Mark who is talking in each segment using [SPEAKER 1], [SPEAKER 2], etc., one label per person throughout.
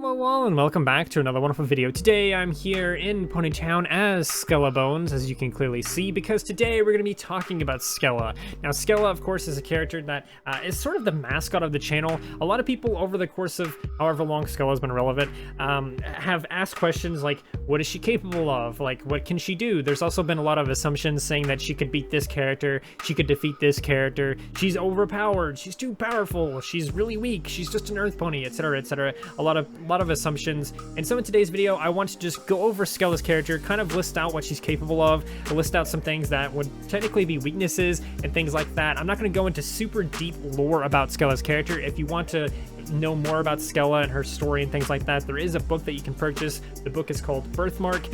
[SPEAKER 1] Hello all and welcome back to another wonderful video. Today I'm here in Ponytown as Skella Bones, as you can clearly see, because today we're going to be talking about Skella. Now Skella, of course, is a character that is sort of the mascot of the channel. A lot of people over the course of however long Skella's been relevant have asked questions like, what is she capable of? Like, what can she do? There's also been a lot of assumptions saying that she could beat this character, she could defeat this character, she's overpowered, she's too powerful, she's really weak, she's just an earth pony, etc, etc. A lot of assumptions. And so in today's video, I want to just go over Skella's character, kind of list out what she's capable of, list out some things that would technically be weaknesses and things like that. I'm not going to go into super deep lore about Skella's character. If you want to know more about Skella and her story and things like that, there is a book that you can purchase. The book is called Birthmark.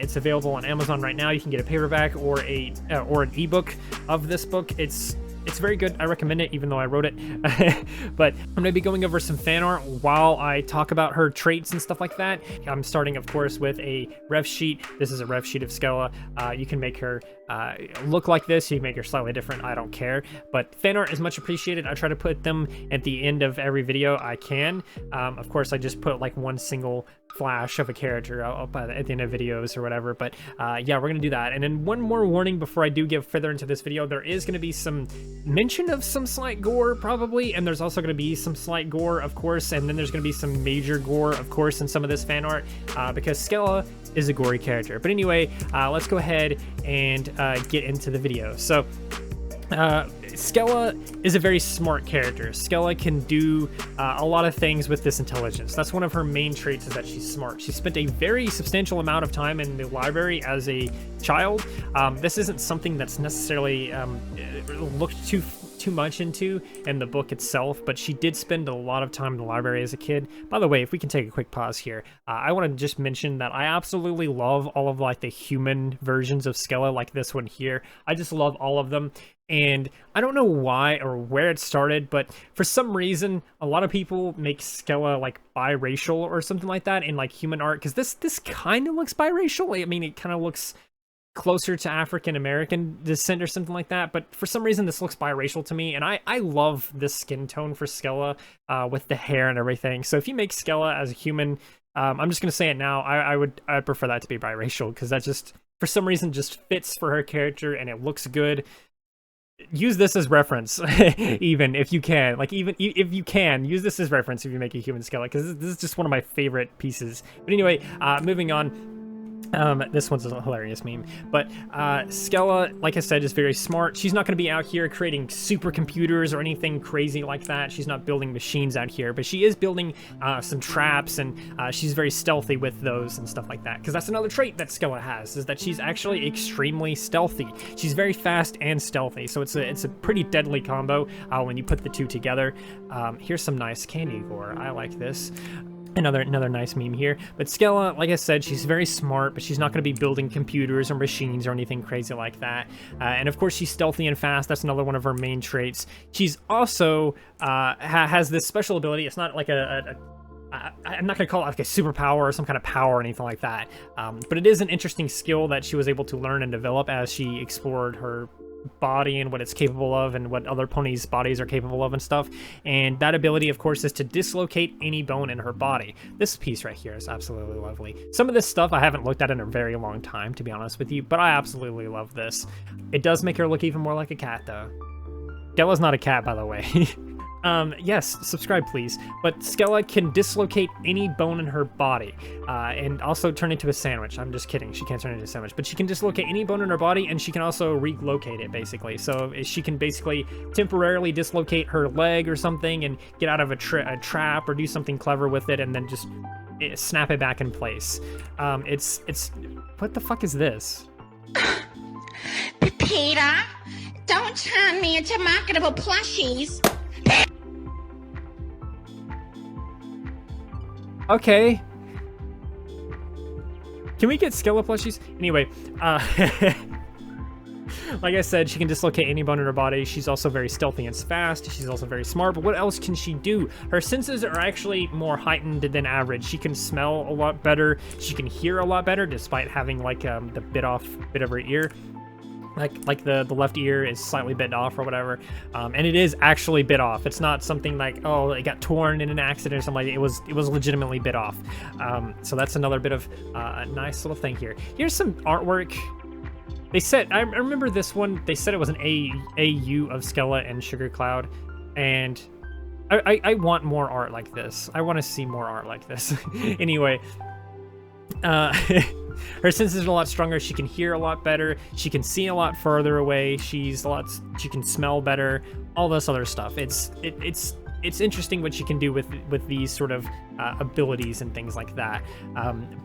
[SPEAKER 1] It's available on Amazon right now. You can get a paperback or an ebook of this book. It's very good. I recommend it, even though I wrote it. But I'm going to be going over some fan art while I talk about her traits and stuff like that. I'm starting, of course, with a ref sheet. This is a ref sheet of Skella. You can make her look like this. You can make her slightly different. I don't care. But fan art is much appreciated. I try to put them at the end of every video I can. Of course, I just put like one single flash of a character up at the end of videos or whatever, but yeah, we're gonna do that. And then one more warning before I do get further into this video: there is gonna be some mention of some slight gore probably, and there's also gonna be some slight gore, of course, and then there's gonna be some major gore, of course, in some of this fan art, because Skella is a gory character. But anyway, let's go ahead and get into the video. So Skella is a very smart character. Skella can do a lot of things with this intelligence. That's one of her main traits, is that she's smart. She spent a very substantial amount of time in the library as a child. This isn't something that's necessarily looked too much into in the book itself, but she did spend a lot of time in the library as a kid. By the way, if we can take a quick pause here, I want to just mention that I absolutely love all of like the human versions of Skella, like this one here. I just love all of them. And I don't know why or where it started, but for some reason, a lot of people make Skella like biracial or something like that in like human art, because this kind of looks biracial. I mean, it kind of looks closer to African American descent or something like that, but for some reason this looks biracial to me, and I love this skin tone for Skella with the hair and everything. So if you make Skella as a human, I'm just gonna say it now, I'd prefer that to be biracial, because that just for some reason just fits for her character and it looks good. Use this as reference, even if you can. Like, even if you can, use this as reference if you make a human Skella, because this is just one of my favorite pieces. But anyway, moving on. This one's a hilarious meme, but Skella, like I said, is very smart. She's not going to be out here creating supercomputers or anything crazy like that. She's not building machines out here, but she is building some traps, and she's very stealthy with those and stuff like that, because that's another trait that Skella has, is that she's actually extremely stealthy. She's very fast and stealthy, so it's a pretty deadly combo when you put the two together. Here's some nice candy gore. I like this. Another nice meme here. But Skella, like I said, she's very smart, but she's not going to be building computers or machines or anything crazy like that. And of course, she's stealthy and fast. That's another one of her main traits. She's also has this special ability. It's not like I'm not going to call it like a superpower or some kind of power or anything like that. But it is an interesting skill that she was able to learn and develop as she explored her body and what it's capable of and what other ponies' bodies are capable of and stuff. And that ability, of course, is to dislocate any bone in her body. This piece right here is absolutely lovely. Some of this stuff I haven't looked at in a very long time, to be honest with you, but I absolutely love this. It does make her look even more like a cat, though. Skella's not a cat, by the way. Yes, subscribe please. But Skella can dislocate any bone in her body, and also turn into a sandwich. I'm just kidding, she can't turn into a sandwich, but she can dislocate any bone in her body, and she can also relocate it, basically. So she can basically temporarily dislocate her leg or something and get out of a trap or do something clever with it, and then just snap it back in place. It's what the fuck is this?
[SPEAKER 2] Peter, don't turn me into marketable plushies.
[SPEAKER 1] Okay. Can we get Skella plushies? Anyway, like I said, she can dislocate any bone in her body. She's also very stealthy and fast. She's also very smart, but what else can she do? Her senses are actually more heightened than average. She can smell a lot better. She can hear a lot better, despite having like the bit of her ear. like the left ear is slightly bit off or whatever, and it is actually bit off. It's not something like, oh, it got torn in an accident or something like that. It was legitimately bit off. So that's another bit of a nice little thing here. Here's some artwork. They said, I remember this one, they said it was an AU of Skella and Sugar Cloud, and I want more art like this. I want to see more art like this. Anyway, her senses are a lot stronger. She can hear a lot better. She can see a lot further away. She can smell better. All this other stuff. It's interesting what she can do with these sort of abilities and things like that.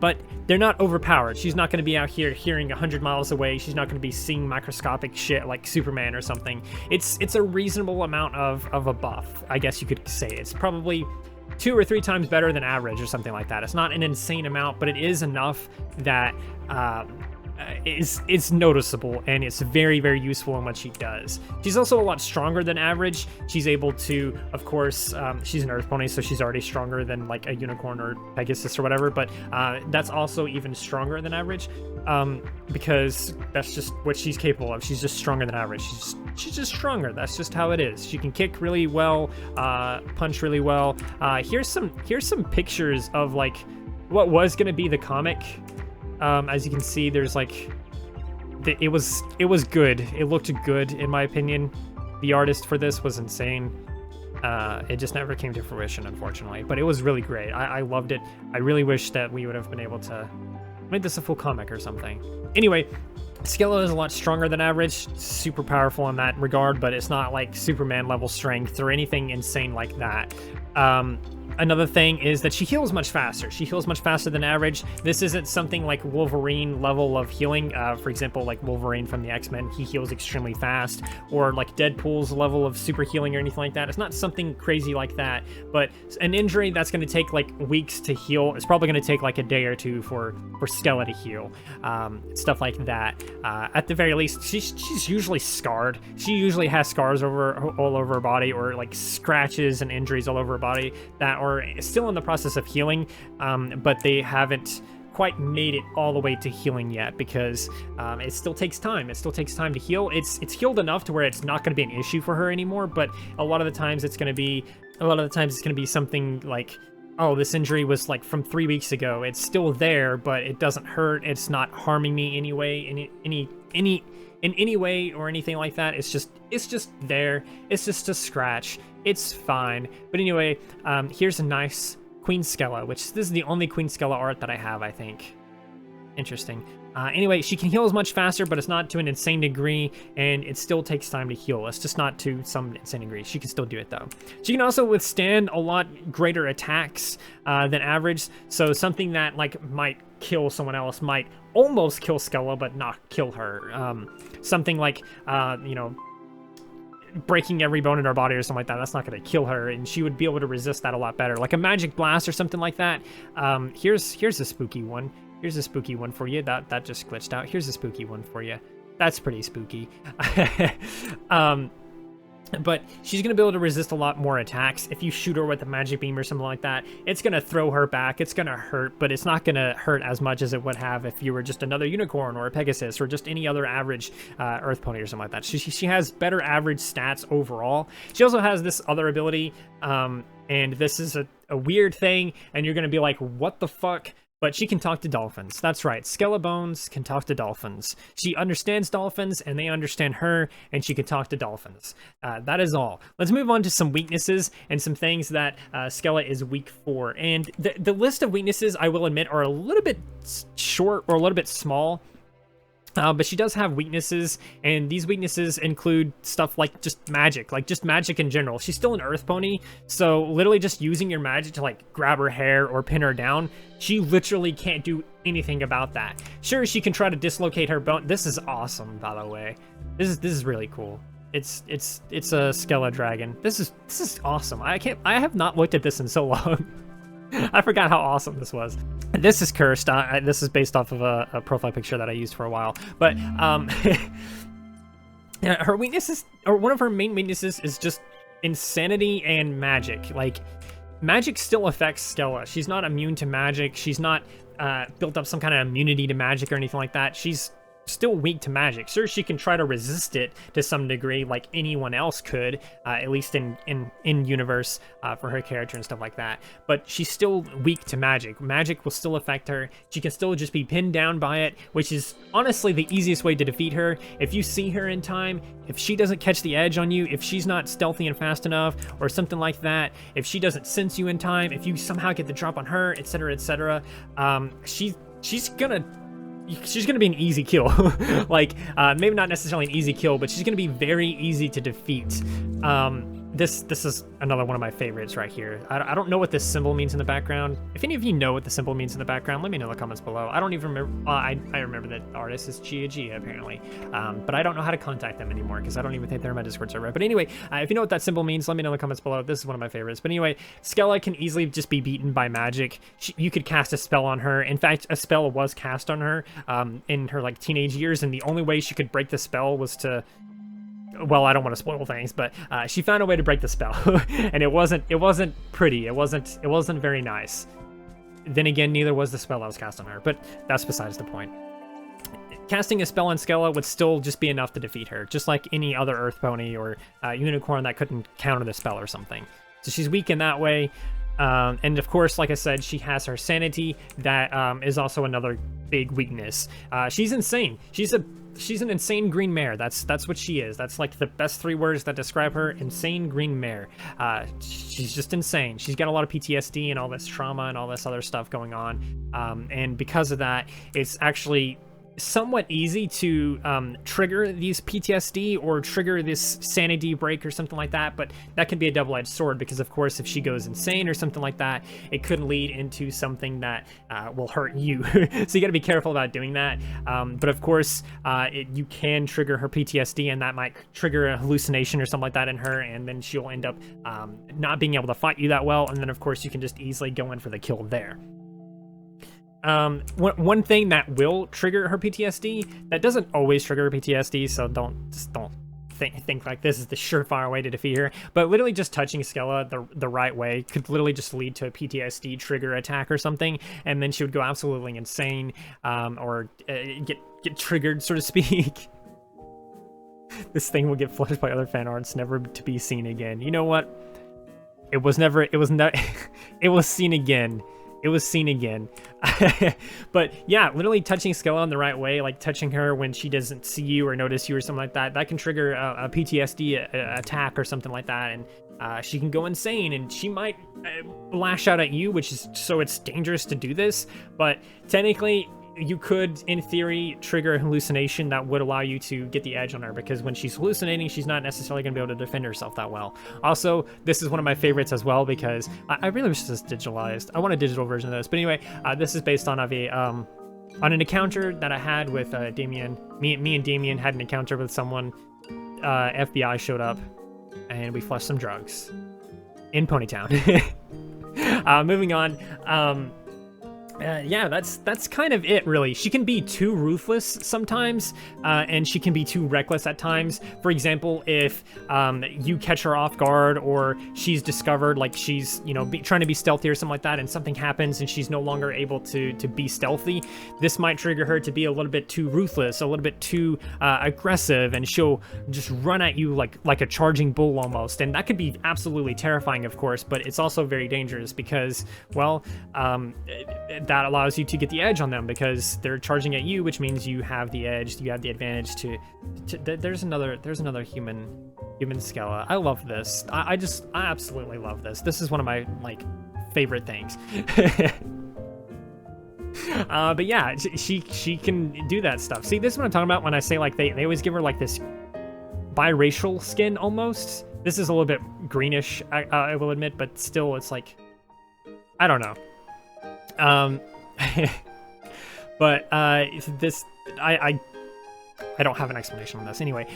[SPEAKER 1] But they're not overpowered. She's not going to be out here hearing 100 miles away. She's not going to be seeing microscopic shit like Superman or something. It's a reasonable amount of a buff, I guess you could say. It's probably 2 or 3 times better than average or something like that. It's not an insane amount, but it is enough that it's noticeable, and it's very, very useful in what she does. She's also a lot stronger than average. She's able to, of course, she's an earth pony, so she's already stronger than like a unicorn or Pegasus or whatever, but that's also even stronger than average, because that's just what she's capable of. She's just stronger than average. She's just stronger. That's just how it is. She can kick really well, punch really well. Here's some pictures of like what was going to be the comic. As you can see, there's like, it was good. It looked good, in my opinion. The artist for this was insane. It just never came to fruition, unfortunately, but it was really great. I loved it. I really wish that we would have been able to make this a full comic or something. Anyway, Skella is a lot stronger than average, super powerful in that regard, but it's not like Superman level strength or anything insane like that. Another thing is that she heals much faster. She heals much faster than average. This isn't something like Wolverine level of healing. For example, like Wolverine from the X-Men, he heals extremely fast. Or like Deadpool's level of super healing or anything like that. It's not something crazy like that. But an injury that's going to take like weeks to heal, it's probably going to take like a day or two for Skella to heal. Stuff like that. At the very least, she's usually scarred. She usually has scars all over her body, or like scratches and injuries all over her body that are still in the process of healing, but they haven't quite made it all the way to healing yet, because it still takes time. It still takes time to heal. It's healed enough to where it's not going to be an issue for her anymore, but a lot of the times it's going to be something like, oh, this injury was like from 3 weeks ago. It's still there, but it doesn't hurt. It's not harming me anyway, in any way or anything like that. It's just there. It's just a scratch. It's fine. But anyway, here's a nice Queen Skella, which this is the only Queen Skella art that I have, I think. Interesting. Anyway, she can heal as much faster, but it's not to an insane degree, and it still takes time to heal. It's just not to some insane degree. She can still do it, though. She can also withstand a lot greater attacks than average, so something that like might kill someone else might almost kill Skella, but not kill her. Something like, breaking every bone in her body or something like that, that's not going to kill her, and she would be able to resist that a lot better. Like a magic blast or something like that. Here's a spooky one. Here's a spooky one for you. That just glitched out. Here's a spooky one for you. That's pretty spooky. But she's going to be able to resist a lot more attacks. If you shoot her with a magic beam or something like that, it's going to throw her back. It's going to hurt, but it's not going to hurt as much as it would have if you were just another unicorn or a Pegasus or just any other average earth pony or something like that. She has better average stats overall. She also has this other ability, and this is a weird thing, and you're going to be like, what the fuck? But she can talk to dolphins. That's right. Skella Bones can talk to dolphins. She understands dolphins, and they understand her, and she can talk to dolphins. That is all. Let's move on to some weaknesses and some things that Skella is weak for. And the list of weaknesses, I will admit, are a little bit short or a little bit small. But she does have weaknesses, and these weaknesses include stuff like just magic in general. She's still an earth pony, so literally just using your magic to like grab her hair or pin her down, she literally can't do anything about that. Sure, she can try to dislocate her bone. This is awesome, by the way. This is really cool. It's a Skella dragon. This is awesome. I have not looked at this in so long. I forgot how awesome this was. This is cursed. This is based off of a profile picture that I used for a while. But her weaknesses, or one of her main weaknesses, is just insanity and magic. Like, magic still affects Skella. She's not immune to magic. She's not built up some kind of immunity to magic or anything like that. She's still weak to magic. Sure, she can try to resist it to some degree, like anyone else could, at least in universe for her character and stuff like that. But she's still weak to magic. Magic will still affect her. She can still just be pinned down by it, which is honestly the easiest way to defeat her. If you see her in time, if she doesn't catch the edge on you, if she's not stealthy and fast enough, or something like that, if she doesn't sense you in time, if you somehow get the drop on her, etc., etc., she's gonna be an easy kill. Like, maybe not necessarily an easy kill, but she's gonna be very easy to defeat. This is another one of my favorites right here. I don't know what this symbol means in the background. If any of you know what the symbol means in the background, let me know in the comments below. I don't even remember. I remember that the artist is Gia apparently, but I don't know how to contact them anymore because I don't even think they're in my Discord server. But anyway, if you know what that symbol means, let me know in the comments below. This is one of my favorites. But anyway, Skella can easily just be beaten by magic. You could cast a spell on her. In fact, a spell was cast on her in her like teenage years, and the only way she could break the spell was to, well, I don't want to spoil things, but she found a way to break the spell, and it wasn't pretty. It wasn't very nice. Then again, neither was the spell that was cast on her, but that's besides the point. Casting a spell on Skella would still just be enough to defeat her, just like any other Earth Pony or Unicorn that couldn't counter the spell or something. So she's weak in that way. And of course, like I said, she has her sanity. That is also another big weakness. She's insane. She's an insane green mare. That's what she is. That's like the best 3 words that describe her: insane green mare. She's just insane. She's got a lot of PTSD and all this trauma and all this other stuff going on. And because of that, it's actually somewhat easy to trigger these PTSD or trigger this sanity break or something like that, but that can be a double-edged sword because, of course, if she goes insane or something like that, it could lead into something that will hurt you. So you got to be careful about doing that. But of course, you can trigger her PTSD, and that might trigger a hallucination or something like that in her, and then she'll end up not being able to fight you that well, and then of course you can just easily go in for the kill there. One thing that will trigger her PTSD, that doesn't always trigger her PTSD, so don't think like this is the surefire way to defeat her, but literally just touching Skella the right way could literally just lead to a PTSD trigger attack or something, and then she would go absolutely insane, or get triggered, so to speak. This thing will get flushed by other fan arts, never to be seen again. You know what? It was seen again. It was seen again. But yeah, literally touching Skella in the right way, like touching her when she doesn't see you or notice you or something like that, that can trigger a PTSD attack or something like that, and she can go insane, and she might lash out at you, which is, so it's dangerous to do this, but technically you could, in theory, trigger a hallucination that would allow you to get the edge on her, because when she's hallucinating, she's not necessarily going to be able to defend herself that well. Also, this is one of my favorites as well, because I really wish this was digitalized. I want a digital version of this. But anyway, this is based on an encounter that I had with Damien. Me and Damien had an encounter with someone. FBI showed up, and we flushed some drugs in Ponytown. Moving on. Yeah, that's kind of it, really. She can be too ruthless sometimes, and she can be too reckless at times. For example, if you catch her off guard, or she's discovered, like she's, trying to be stealthy or something like that, and something happens and she's no longer able to be stealthy, this might trigger her to be a little bit too ruthless, a little bit too aggressive, and she'll just run at you like a charging bull almost. And that could be absolutely terrifying, of course, but it's also very dangerous because, well, that allows you to get the edge on them because they're charging at you, which means you have the edge, you have the advantage to there's another human Skella. I love this. I absolutely love this. This is one of my favorite things. But yeah, she can do that stuff. See, this is what I'm talking about when I say they always give her this biracial skin almost. This is a little bit greenish, I will admit, but still it's I don't know. But this, I don't have an explanation on this. Anyway,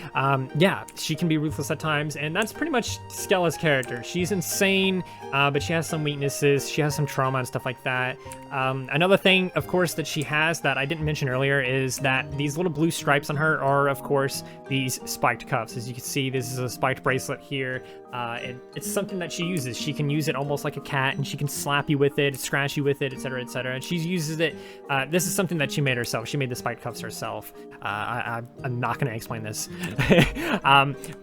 [SPEAKER 1] yeah, she can be ruthless at times, and that's pretty much Skella's character. She's insane, but she has some weaknesses. She has some trauma and stuff like that. Another thing, of course, that she has that I didn't mention earlier is that these little blue stripes on her are, of course, these spiked cuffs. As you can see, this is a spiked bracelet here. It's something that she uses. She can use it almost like a cat, and she can slap you with it, scratch you with it, etc., etc. And she uses it. This is something that she made herself. She made the spiked cuffs herself. I'm not going to explain this,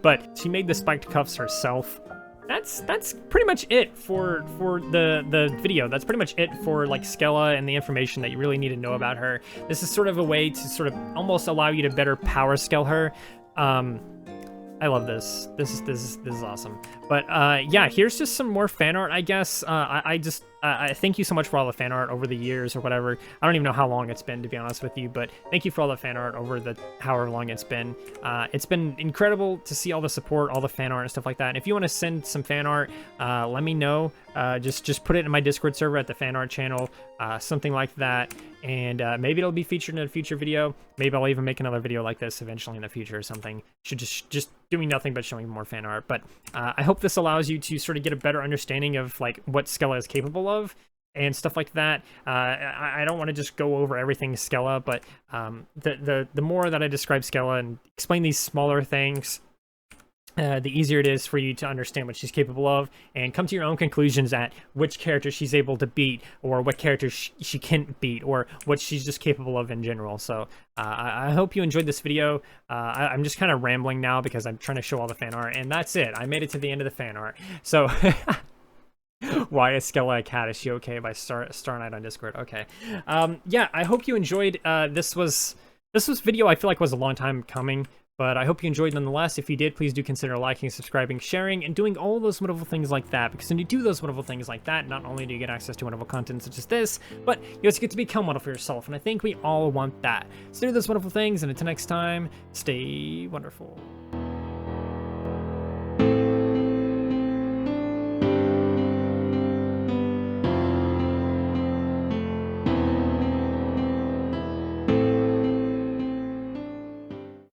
[SPEAKER 1] but she made the spiked cuffs herself. That's pretty much it for the video. That's pretty much it for like Skella and the information that you really need to know about her. This is sort of a way to sort of almost allow you to better power scale her. I love this. This is awesome. But yeah, here's just some more fan art, I guess. I thank you so much for all the fan art over the years or whatever. I don't even know how long it's been, to be honest with you, but thank you for all the fan art over the however long it's been. It's been incredible to see all the support, all the fan art and stuff like that. And if you want to send some fan art, let me know. Just put it in my Discord server at the fan art channel, something like that. And maybe it'll be featured in a future video. Maybe I'll even make another video like this eventually in the future or something. Should just doing nothing but showing more fan art. But I hope this allows you to sort of get a better understanding of like what Skella is capable of and stuff like that. I don't want to just go over everything Skella, but the more that I describe Skella and explain these smaller things, the easier it is for you to understand what she's capable of and come to your own conclusions at which character she's able to beat or what character she can't beat or what she's just capable of in general. So I hope you enjoyed this video. I'm just kind of rambling now because I'm trying to show all the fan art, and that's it. I made it to the end of the fan art. So why is Skella a cat? Is she okay? By Star Knight on Discord. Okay. Yeah, I hope you enjoyed. This was video I feel like was a long time coming, but I hope you enjoyed nonetheless. If you did, please do consider liking, subscribing, sharing, and doing all those wonderful things like that. Because when you do those wonderful things like that, not only do you get access to wonderful content such as this, but you also get to become wonderful yourself. And I think we all want that. So do those wonderful things, and until next time, stay wonderful.